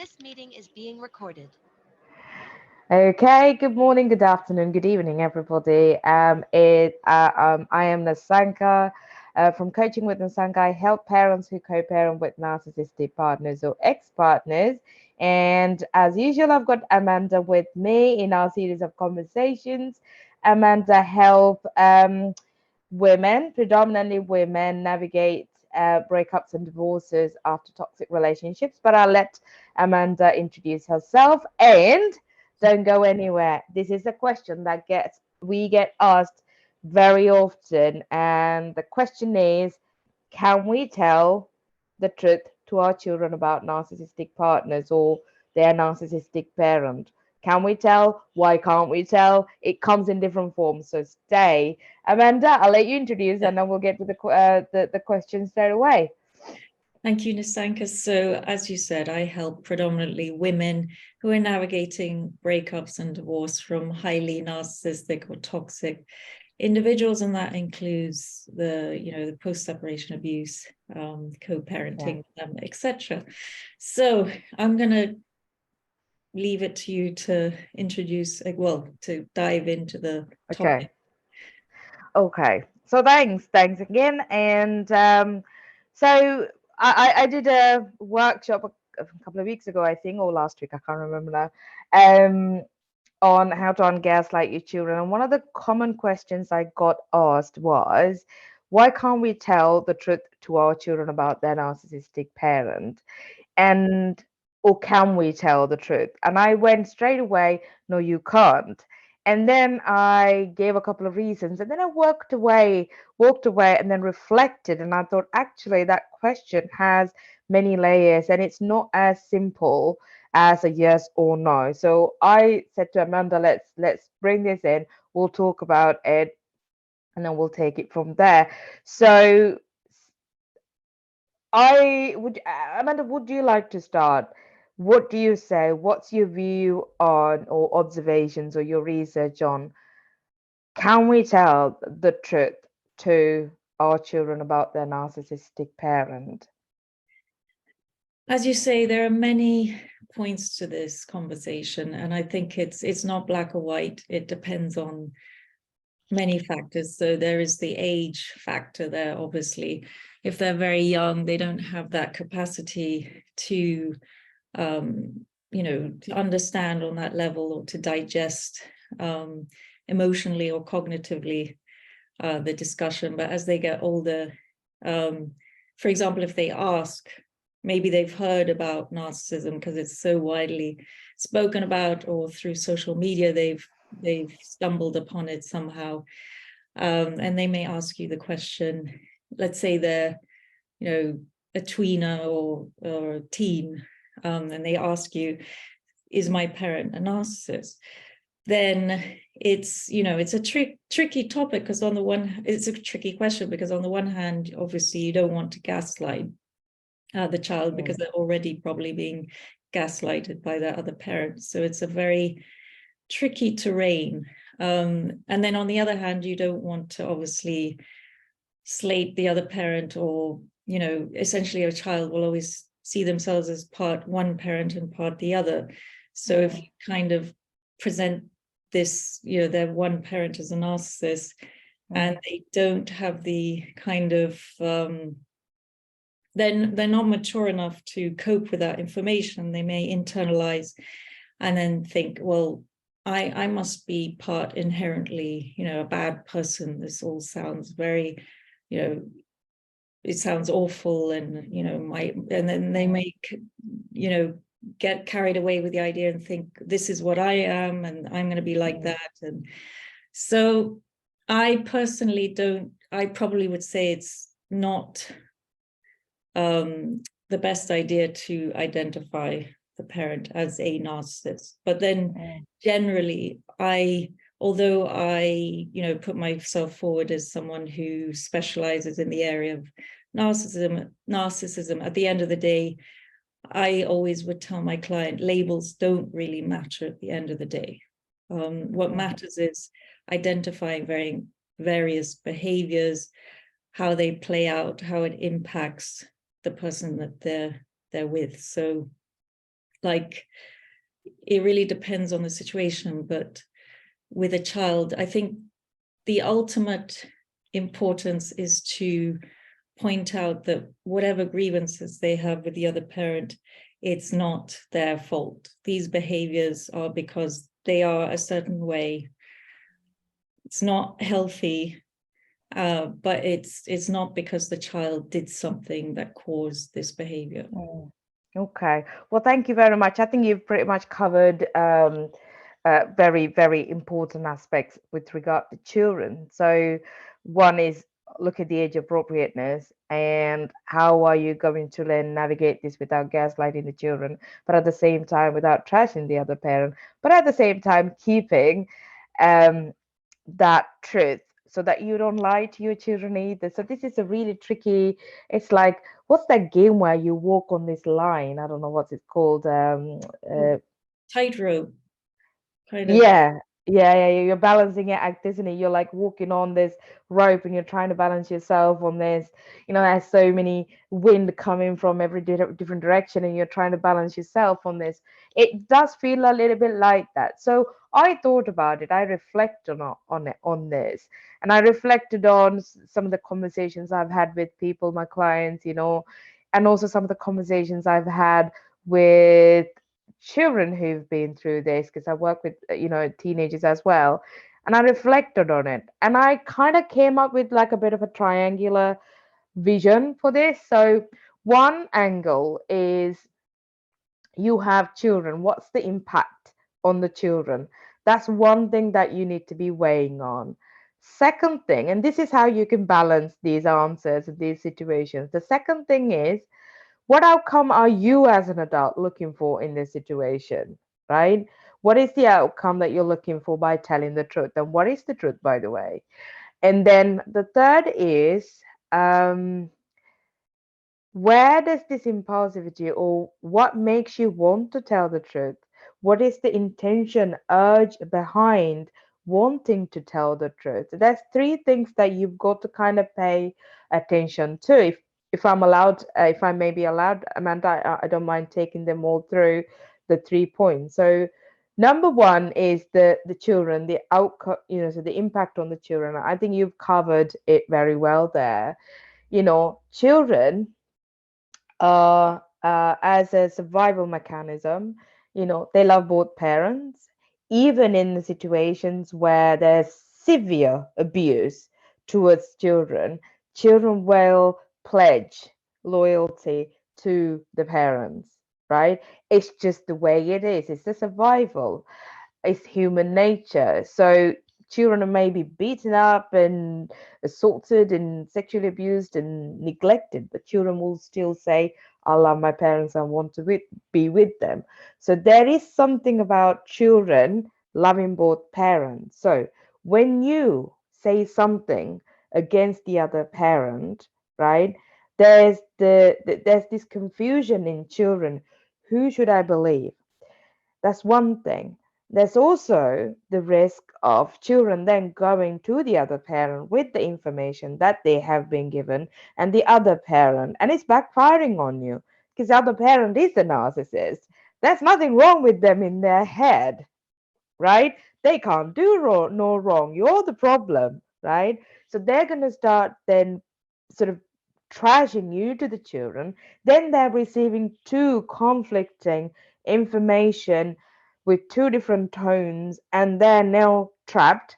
This meeting is being recorded. Okay, good morning, good afternoon, good evening, everybody. I am Nisanka from Coaching with Nisanka. I help parents who co-parent with narcissistic partners or ex-partners. And as usual, I've got Amanda with me in our series of conversations. Amanda help women, predominantly women, navigate breakups and divorces after toxic relationships. But I'll let Amanda introduce herself and don't go anywhere. This is a question that we get asked very often, and the question is, can we tell the truth to our children about narcissistic partners or their narcissistic parent? Can we tell? Why can't we tell? It comes in different forms. So stay. Amanda, I'll let you introduce and then we'll get to the questions straight away. Thank you, Nisanka. So, as you said, I help predominantly women who are navigating breakups and divorce from highly narcissistic or toxic individuals, and that includes the post-separation abuse, co-parenting, etc. So, I'm going to leave it to you to introduce, to dive into the topic. Okay. So thanks again, and so I did a workshop a couple of weeks ago, I think, or last week, I can't remember now, on how to ungaslight your children. And one of the common questions I got asked was, why can't we tell the truth to our children about their narcissistic parent? And or can we tell the truth? And I went straight away, no, you can't. And then I gave a couple of reasons, and then I walked away, and then reflected. And I thought, actually, that question has many layers, and it's not as simple as a yes or no. So I said to Amanda, let's bring this in. We'll talk about it, and then we'll take it from there. So Amanda, would you like to start? What do you say? What's your view on, or observations, or your research on, can we tell the truth to our children about their narcissistic parent? As you say, there are many points to this conversation, and I think it's not black or white. It depends on many factors. So there is the age factor there, obviously. If they're very young, they don't have that capacity to to understand on that level, or to digest emotionally or cognitively the discussion. But as they get older, for example, if they ask, maybe they've heard about narcissism because it's so widely spoken about, or through social media they've stumbled upon it somehow, and they may ask you the question. Let's say they're a tweener or a teen, and they ask you, is my parent a narcissist? Then it's a tricky topic, because it's a tricky question, because on the one hand, obviously you don't want to gaslight the child, because they're already probably being gaslighted by their other parents. So it's a very tricky terrain. And then on the other hand, you don't want to obviously slate the other parent, or essentially a child will always see themselves as part one parent and part the other. So if you kind of present this, their one parent as a narcissist, and they don't have the kind of then they're not mature enough to cope with that information. They may internalize and then think, well, I must be part inherently, a bad person. This all sounds very, it sounds awful, and and then they may get carried away with the idea and think, this is what I am, and I'm going to be like that. And so I personally I probably would say it's not the best idea to identify the parent as a narcissist. But then generally, although I put myself forward as someone who specializes in the area of narcissism, at the end of the day, I always would tell my client, labels don't really matter at the end of the day. What matters is identifying various behaviors, how they play out, how it impacts the person that they're with. So like, it really depends on the situation. But with a child, I think the ultimate importance is to point out that whatever grievances they have with the other parent, it's not their fault. These behaviors are because they are a certain way. It's not healthy, but it's not because the child did something that caused this behavior. Okay. Well, thank you very much. I think you've pretty much covered very, very important aspects with regard to children. So one is look at the age appropriateness and how are you going to learn navigate this without gaslighting the children, but at the same time without trashing the other parent, but at the same time keeping that truth so that you don't lie to your children either. So this is a really tricky, it's like, what's that game where you walk on this line? I don't know what's it called. Tightrope, kind of. Yeah, you're balancing it act, isn't it? You're like walking on this rope and you're trying to balance yourself on this. There's so many wind coming from every different direction, and you're trying to balance yourself on this. It does feel a little bit like that. So I thought about it. I reflected on this, and I reflected on some of the conversations I've had with people, my clients, and also some of the conversations I've had with children who've been through this, because I work with teenagers as well, and I reflected on it, and I kind of came up with like a bit of a triangular vision for this. So one angle is you have children. What's the impact on the children? That's one thing that you need to be weighing on. Second thing, and this is how you can balance these answers in these situations, the second thing is, what outcome are you as an adult looking for in this situation, right? What is the outcome that you're looking for by telling the truth? And what is the truth, by the way? And then the third is, where does this impulsivity, or what makes you want to tell the truth? What is the intention, urge behind wanting to tell the truth? There's three things that you've got to kind of pay attention to. If I'm allowed, if I may be allowed, Amanda, I don't mind taking them all through the 3 points. So number one is the children, the outcome, so the impact on the children. I think you've covered it very well there. Children as a survival mechanism, they love both parents, even in the situations where there's severe abuse towards children. Children will pledge loyalty to the parents, right? It's just the way it is. It's the survival. It's human nature. So children are maybe beaten up and assaulted and sexually abused and neglected, but children will still say, I love my parents, I want to be with them. So there is something about children loving both parents. So when you say something against the other parent, right, there's this confusion in children. Who should I believe? That's one thing. There's also the risk of children then going to the other parent with the information that they have been given, and the other parent, and it's backfiring on you because the other parent is a narcissist. There's nothing wrong with them in their head, right? They can't do no wrong. You're the problem, right? So they're going to start then sort of trashing you to the children. Then they're receiving two conflicting information with two different tones, and they're now trapped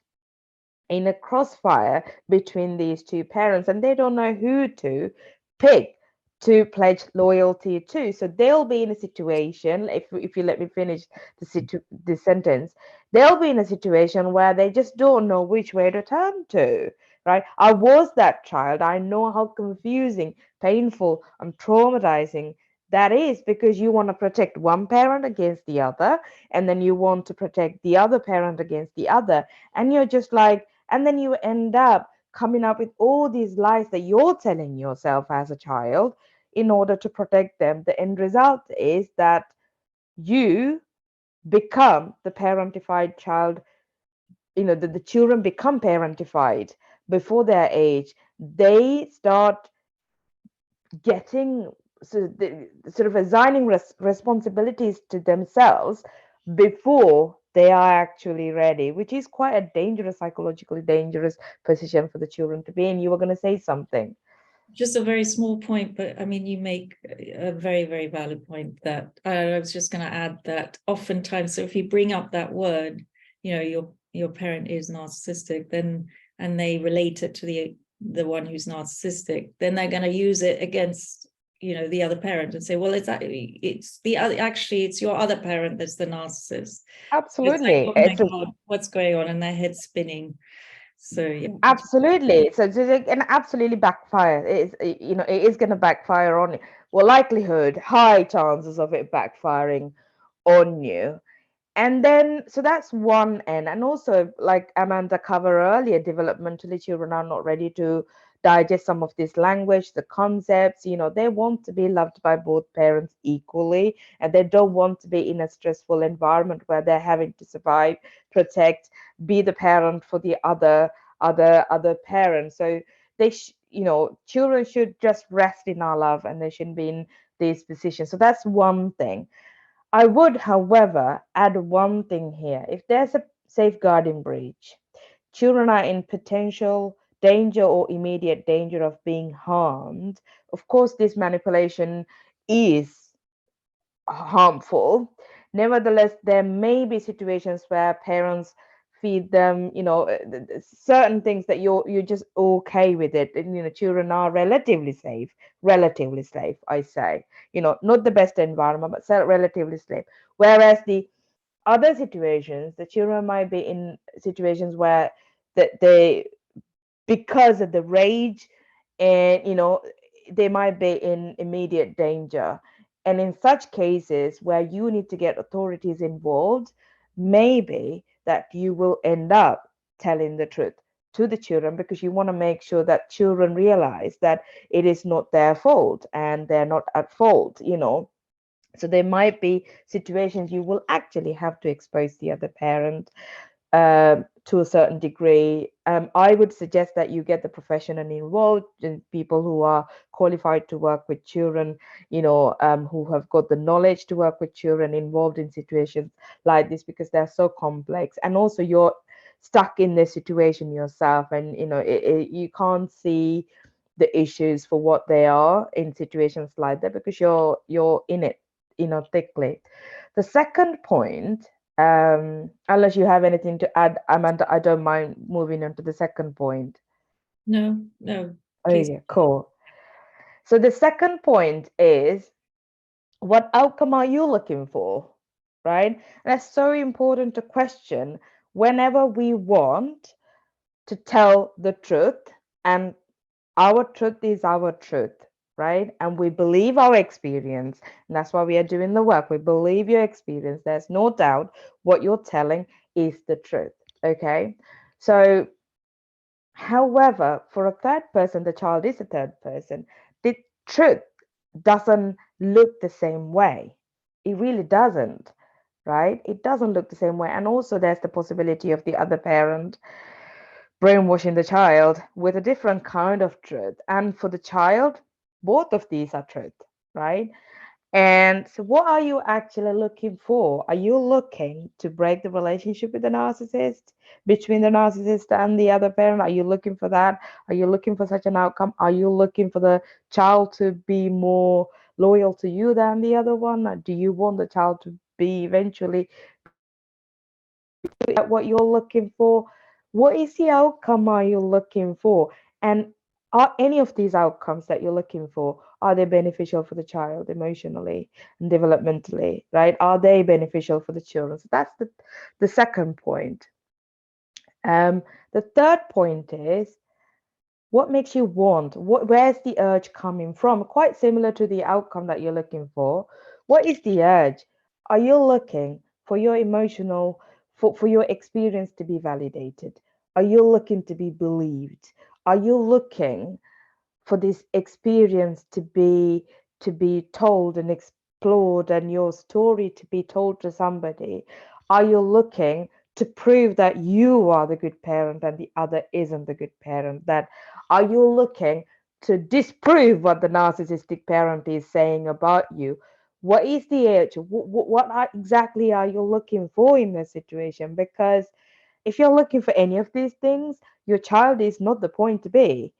in a crossfire between these two parents, and they don't know who to pick to pledge loyalty to. So they'll be in a situation, if you let me finish the sentence, they'll be in a situation where they just don't know which way to turn to, right? I was that child. I know how confusing, painful, and traumatizing that is, because you want to protect one parent against the other, and then you want to protect the other parent against the other, and you're just like, and then you end up coming up with all these lies that you're telling yourself as a child in order to protect them. The end result is that you become the parentified child. The children become parentified before their age. They start getting sort of assigning responsibilities to themselves before they are actually ready, which is quite a dangerous, psychologically dangerous position for the children to be in. You were going to say something. Just a very small point, but I mean, you make a very, very valid point that I was just going to add that oftentimes, so if you bring up that word, you know, your parent is narcissistic, then, and they relate it to the one who's narcissistic, then they're going to use it against, you know, the other parent and say, well, it's the other, actually, it's your other parent that's the narcissist. So it's like, Absolutely. oh my God, what's going on? And their head's spinning. So yeah. Absolutely. So it can absolutely backfire. It is going to backfire on you. Well, likelihood, high chances of it backfiring on you. And then, so that's one end. And also, like Amanda covered earlier, developmentally, children are not ready to digest some of this language, the concepts. They want to be loved by both parents equally, and they don't want to be in a stressful environment where they're having to survive, protect, be the parent for the other parent. So children should just rest in our love, and they shouldn't be in these positions. So that's one thing. I would, however, add one thing here. If there's a safeguarding breach, children are in potential danger or immediate danger of being harmed. Of course, this manipulation is harmful. Nevertheless, there may be situations where parents feed them, certain things that you're just okay with it. And, children are relatively safe, I say. Not the best environment, but relatively safe. Whereas the other situations, the children might be in situations where that they, because of the rage, and they might be in immediate danger. And in such cases where you need to get authorities involved, maybe that you will end up telling the truth to the children, because you want to make sure that children realize that it is not their fault and they're not at fault. So there might be situations you will actually have to expose the other parent to a certain degree. I would suggest that you get the professional involved, and people who are qualified to work with children, who have got the knowledge to work with children involved in situations like this, because they're so complex. And also, you're stuck in the situation yourself, and you can't see the issues for what they are in situations like that, because you're in it, thickly. The second point, unless you have anything to add, Amanda, I don't mind moving on to the second point. No, please. Okay, cool. So the second point is, what outcome are you looking for? Right? And that's so important to question whenever we want to tell the truth, and our truth is our truth, right? And we believe our experience, and that's why we are doing the work. We believe your experience. There's no doubt what you're telling is the truth. Okay. So, however, for a third person, the child is a third person, the truth doesn't look the same way. It really doesn't, right? It doesn't look the same way. And also, there's the possibility of the other parent brainwashing the child with a different kind of truth. And for the child, both of these are truth, right? And so, what are you actually looking for? Are you looking to break the relationship with the narcissist, between the narcissist and the other parent? Are you looking for that? Are you looking for such an outcome? Are you looking for the child to be more loyal to you than the other one? Or do you want the child to be eventually what you're looking for? What is the outcome are you looking for? And are any of these outcomes that you're looking for, are they beneficial for the child emotionally and developmentally, right? Are they beneficial for the children? So that's the second point. The third point is, what makes you want? Where's the urge coming from? Quite similar to the outcome that you're looking for. What is the urge? Are you looking for your emotional, for your experience to be validated? Are you looking to be believed? Are you looking for this experience to be told and explored, and your story to be told to somebody? Are you looking to prove that you are the good parent and the other isn't the good parent? That, are you looking to disprove what the narcissistic parent is saying about you. What is the age? Exactly are you looking for in the situation? Because if you're looking for any of these things, your child is not the point to be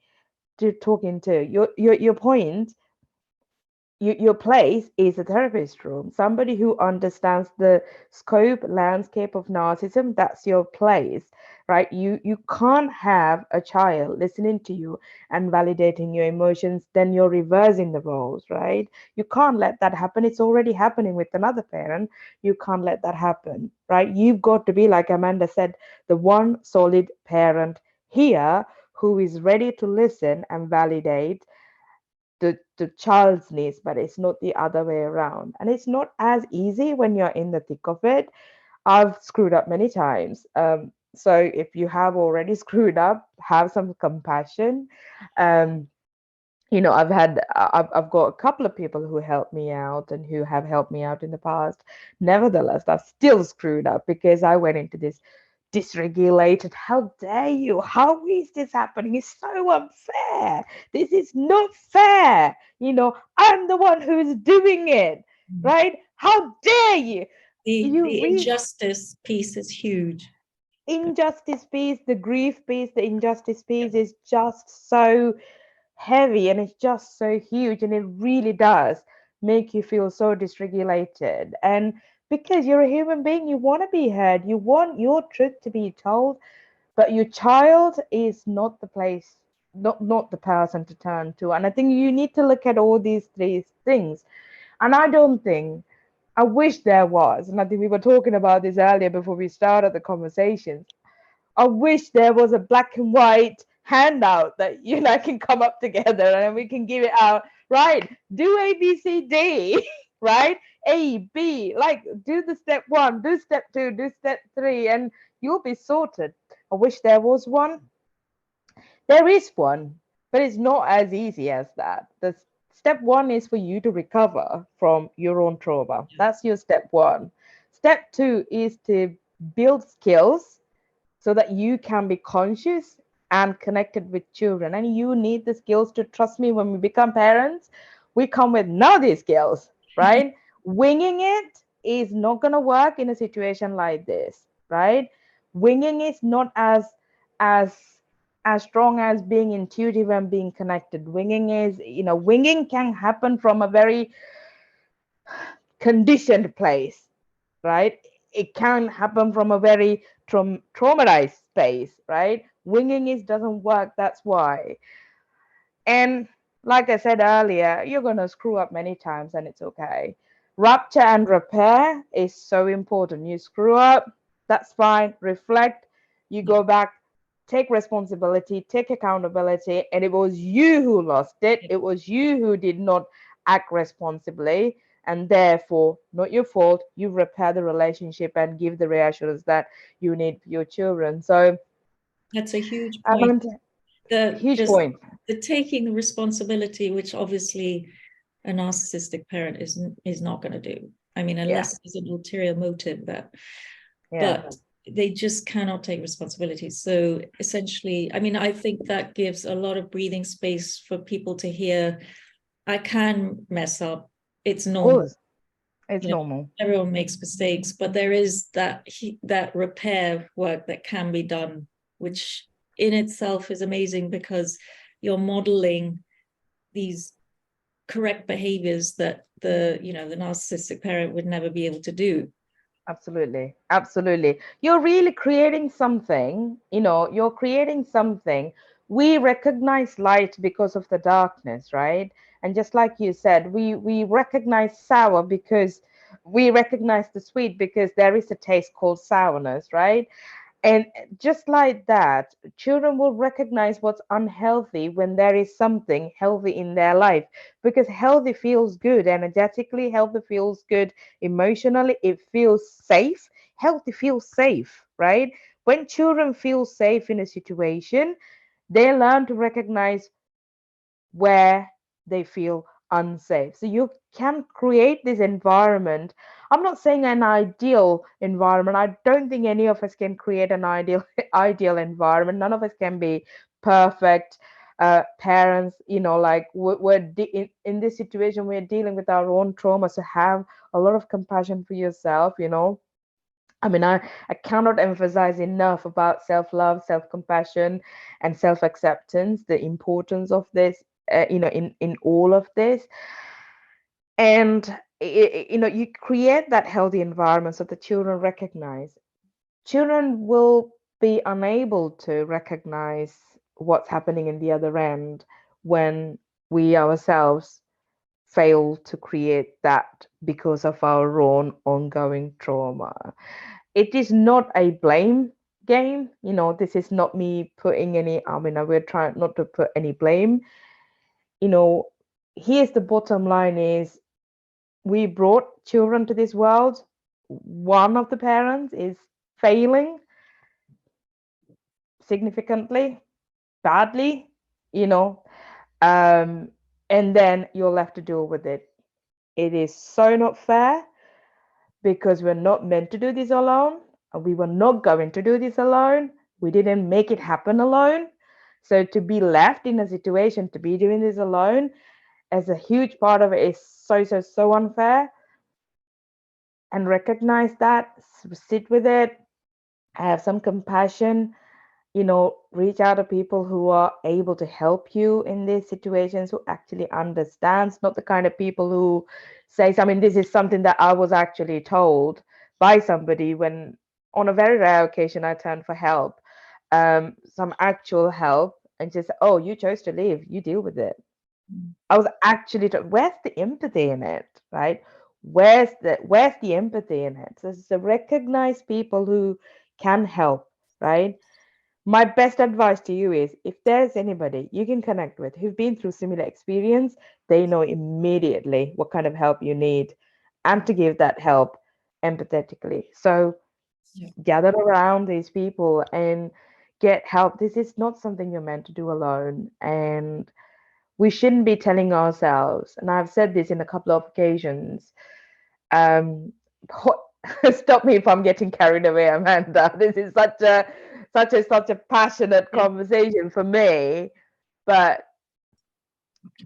to talking to. Your point, your place is a therapist room. Somebody who understands the scope, landscape of narcissism, that's your place, right? You can't have a child listening to you and validating your emotions, then you're reversing the roles, right? You can't let that happen. It's already happening with another parent. You can't let that happen, right? You've got to be, like Amanda said, the one solid parent here who is ready to listen and validate the child's needs, but it's not the other way around. And it's not as easy when you're in the thick of it. I've screwed up many times. So if you have already screwed up, have some compassion. Um, I've got a couple of people who helped me out and who have helped me out in the past. Nevertheless, I've still screwed up because I went into this dysregulated. How dare you? How is this happening? It's so unfair. This is not fair. I'm the one who's doing it, Mm. right? How dare you? You The really injustice piece is huge. injustice piece, the grief piece, the injustice piece is just so heavy and it's just so huge and it really does make you feel so dysregulated. And because you're a human being, you want to be heard, you want your truth to be told, but your child is not the place, not the person to turn to. And I think you need to look at all these three things. And I wish there was, and I think we were talking about this earlier before we started the conversations. I wish there was a black and white handout that you and I can come up together and we can give it out. Right, do A, B, C, D. Right, A, B. Like do the step one, do step two, do step three, and you'll be sorted. I wish there was one. There is one, but it's not as easy as that. The step one is for you to recover from your own trauma. That's your step one. Step two is to build skills so that you can be conscious and connected with children. And you need the skills to trust me when we become parents. We come with none of these skills, right? Winging it is not going to work in a situation like this, right? Winging is not as as strong as being intuitive and being connected. Winging can happen from a very conditioned place, right? It can happen from a very traumatized space, right? Winging is doesn't work. That's why. And like I said earlier, you're gonna screw up many times, and it's okay. Rupture and repair is so important. You screw up, that's fine. Reflect. You Yeah. go back. Take responsibility, take accountability, and it was you who lost it. Yeah. It was you who did not act responsibly, and therefore not your fault. You repair the relationship and give the reassurance that you need for your children. So That's a huge point. Amanda, The huge just point. the taking the responsibility, which obviously a narcissistic parent is not going to do. I mean, Yeah, unless there's an ulterior motive that, yeah, but they just cannot take responsibility. So essentially, I mean, I think that gives a lot of breathing space for people to hear, I can mess up. It's of normal. course, it's You know, normal. everyone makes mistakes, but there is that repair work that can be done, which in itself is amazing because you're modeling these correct behaviors that the narcissistic parent would never be able to do. Absolutely, absolutely. You're really creating something, you're creating something. We recognize light because of the darkness, right? And just like you said, we recognize sour because we recognize the sweet because there is a taste called sourness, right? And just like that, children will recognize what's unhealthy when there is something healthy in their life because healthy feels good energetically, healthy feels good emotionally, it feels safe. Healthy feels safe, right? When children feel safe in a situation, they learn to recognize where they feel unsafe. So you can create this environment. I'm not saying an ideal environment. I don't think any of us can create an ideal ideal environment. None of us can be perfect. parents, like in this situation, we're dealing with our own trauma. So have a lot of compassion for yourself. I mean, I cannot emphasize enough about self-love, self-compassion, and self-acceptance, the importance of this, in all of this. And, you create that healthy environment so the children recognize. Children will be unable to recognize what's happening in the other end when we ourselves fail to create that because of our own ongoing trauma. It is not a blame game. This is not me putting any, we're trying not to put any blame. Here's the bottom line is we brought children to this world. One of the parents is failing significantly, badly, you know, um, and then you're left to deal with it. It is so not fair because we're not meant to do this alone. And we were not going to do this alone. We didn't make it happen alone. So to be left in a situation to be doing this alone as a huge part of it is so unfair. And recognize that, sit with it, have some compassion, reach out to people who are able to help you in these situations, who actually understands, not the kind of people who says, this is something that I was actually told by somebody when on a very rare occasion I turned for help, some actual help, and just, oh, you chose to leave, you deal with it. I was actually, where's the empathy in it, right? Where's the empathy in it? So recognize people who can help, right? My best advice to you is if there's anybody you can connect with who've been through similar experience, they know immediately what kind of help you need and to give that help empathetically. So gather around these people and get help. This is not something you're meant to do alone. And we shouldn't be telling ourselves, and I've said this in a couple of occasions, um, stop me if I'm getting carried away, Amanda. This is such a passionate conversation for me. But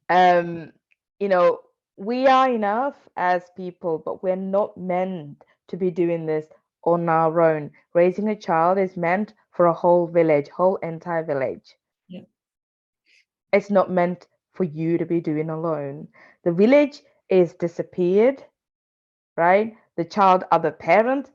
you know, we are enough as people, but we're not meant to be doing this on our own. Raising a child is meant for a whole village, whole entire village. Yeah. It's not meant for you to be doing alone. The village is disappeared, right? The child, other parent,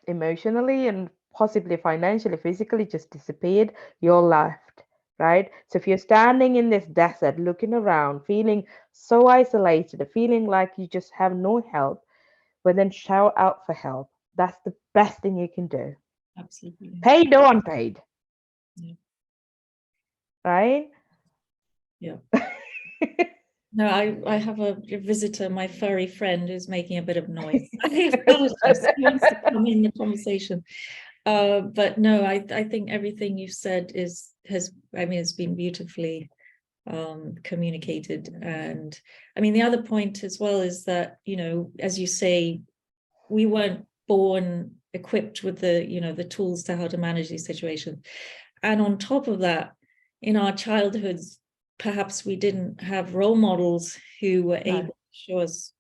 emotionally and possibly financially, physically just disappeared. You're left, right? So if you're standing in this desert, looking around, feeling so isolated, feeling like you just have no help, well, then shout out for help. That's the best thing you can do. Absolutely. Paid or unpaid. Yeah. Right? Yeah. No, I have a visitor, my furry friend, who's making a bit of noise. I apologize. He wants to come in the conversation. But no, I think everything you've said it's been beautifully communicated. And the other point as well is that, as you say, we weren't born equipped with the tools to how to manage these situations. And on top of that, in our childhoods, perhaps we didn't have role models who were able to show us,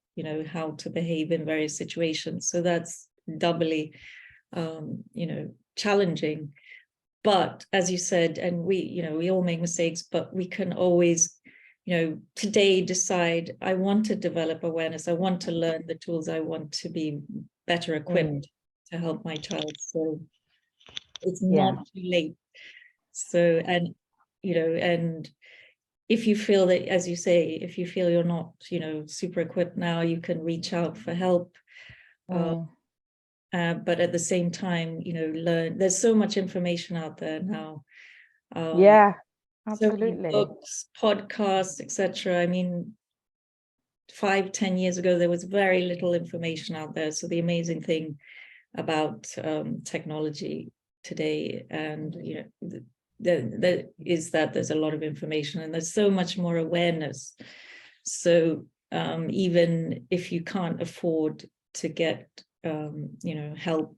how to behave in various situations. So that's doubly, challenging. But as you said, and we all make mistakes, but we can always, today decide, I want to develop awareness. I want to learn the tools. I want to be better equipped to help my child. So it's not too late. So, and if you feel that, as you say, if you feel you're not, super equipped now, you can reach out for help. But at the same time, learn. There's so much information out there now. Absolutely. So many books, podcasts, etc. 5-10 years ago, there was very little information out there. So the amazing thing about technology today, and is that there's a lot of information and there's so much more awareness. So even if you can't afford to get help,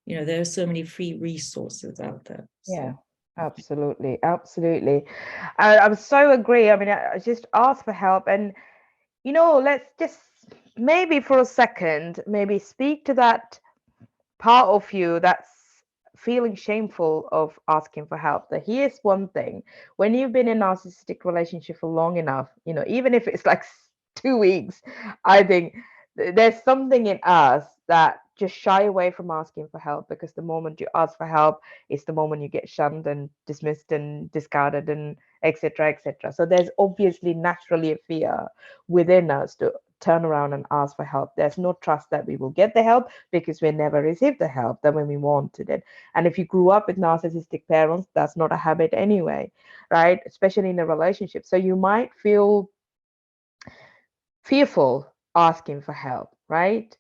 there are so many free resources out there. So. Absolutely, absolutely. I so agree. I mean, I just ask for help, and let's just maybe for a second, maybe speak to that part of you that's feeling shameful of asking for help. That here's one thing: when you've been in a narcissistic relationship for long enough, even if it's like 2 weeks, I think there's something in us that just shy away from asking for help, because the moment you ask for help is the moment you get shunned and dismissed and discarded and etc etc. So there's obviously naturally a fear within us to turn around and ask for help. There's no trust that we will get the help because we never received the help that when we wanted it. And if you grew up with narcissistic parents, that's not a habit anyway, right? Especially in a relationship. So you might feel fearful asking for help, right?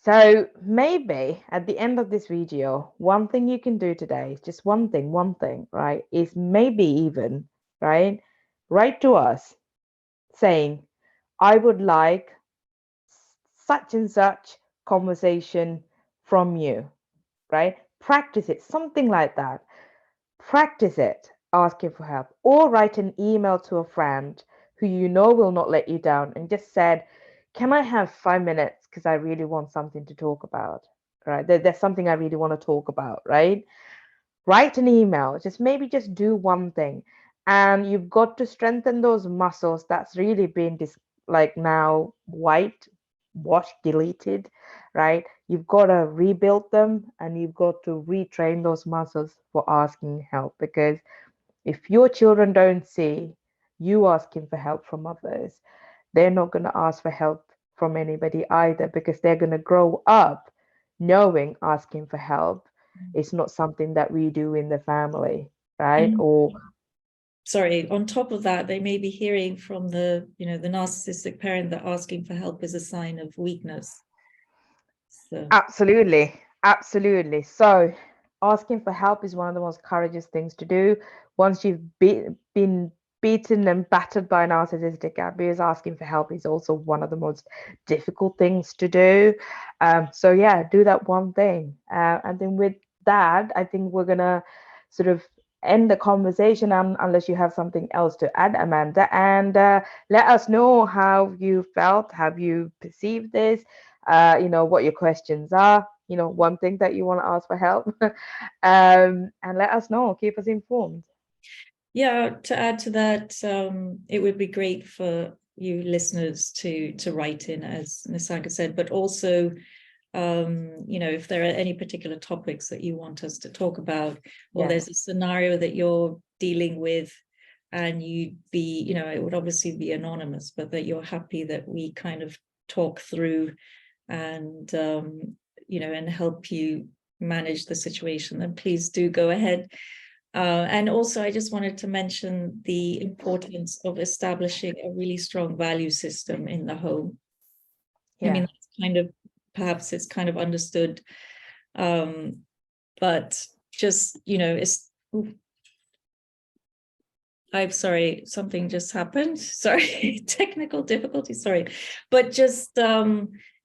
So maybe at the end of this video, one thing you can do today, just one thing, right, is maybe even, right, write to us saying, I would like such and such conversation from you, right? Practice it, something like that. Practice it, asking for help, or write an email to a friend who you know will not let you down and just said, can I have 5 minutes? Because I really want something to talk about, right? There's something I really want to talk about, right? Write an email, just maybe just do one thing. And you've got to strengthen those muscles that's really been like now white washed, deleted, right? You've got to rebuild them, and you've got to retrain those muscles for asking help, because if your children don't see you asking for help from others, they're not going to ask for help from anybody either, because they're going to grow up knowing asking for help is not something that we do in the family, right? And Or sorry, on top of that, they may be hearing from the narcissistic parent that asking for help is a sign of weakness. So absolutely, absolutely. So asking for help is one of the most courageous things to do. Once you've been beaten and battered by narcissistic abuse, asking for help is also one of the most difficult things to do. So yeah, do that one thing. And then with that, I think we're gonna sort of end the conversation, unless you have something else to add, Amanda. And let us know how you felt, how you perceived this, what your questions are, one thing that you want to ask for help. And let us know, keep us informed. yeah, to add to that, it would be great for you listeners to write in, as Nisanka said, but also if there are any particular topics that you want us to talk about, or there's a scenario that you're dealing with, and you'd be, it would obviously be anonymous, but that you're happy that we kind of talk through and and help you manage the situation, then please do go ahead. And also, I just wanted to mention the importance of establishing a really strong value system in the home. I mean, that's kind of, perhaps it's kind of understood, but just, I'm sorry, something just happened. Sorry, technical difficulty, sorry. But just,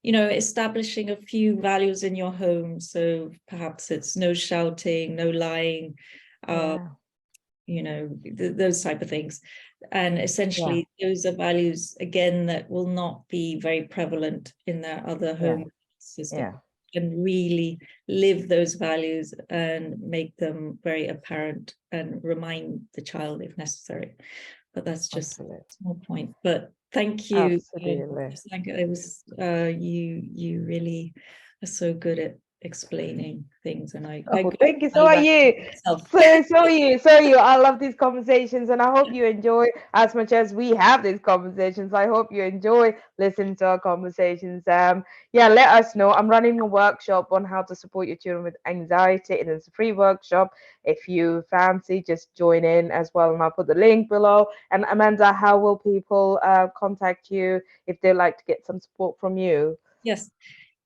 establishing a few values in your home. So perhaps it's no shouting, no lying, those type of things. And essentially, those are values, again, that will not be very prevalent in their other home system. And really live those values and make them very apparent and remind the child if necessary. But that's just a small point. But thank you. Nisanka. It was you really are so good at explaining things, and thank you. So are you. So are you. I love these conversations, and I hope you enjoy as much as we have these conversations. I hope you enjoy listening to our conversations. Let us know. I'm running a workshop on how to support your children with anxiety, and it's a free workshop. If you fancy, just join in as well, and I'll put the link below. And Amanda, how will people contact you if they'd like to get some support from you? Yes.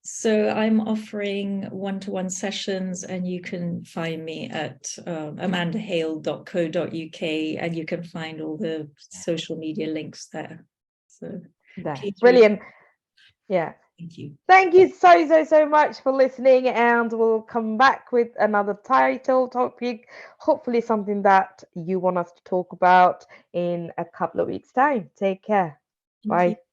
So I'm offering one-to-one sessions, and you can find me at amandahale.co.uk, and you can find all the social media links there. So that's brilliant. Thank you. Thank you so much for listening, and we'll come back with another title topic, hopefully something that you want us to talk about in a couple of weeks' time. Take care. Thank Bye. you.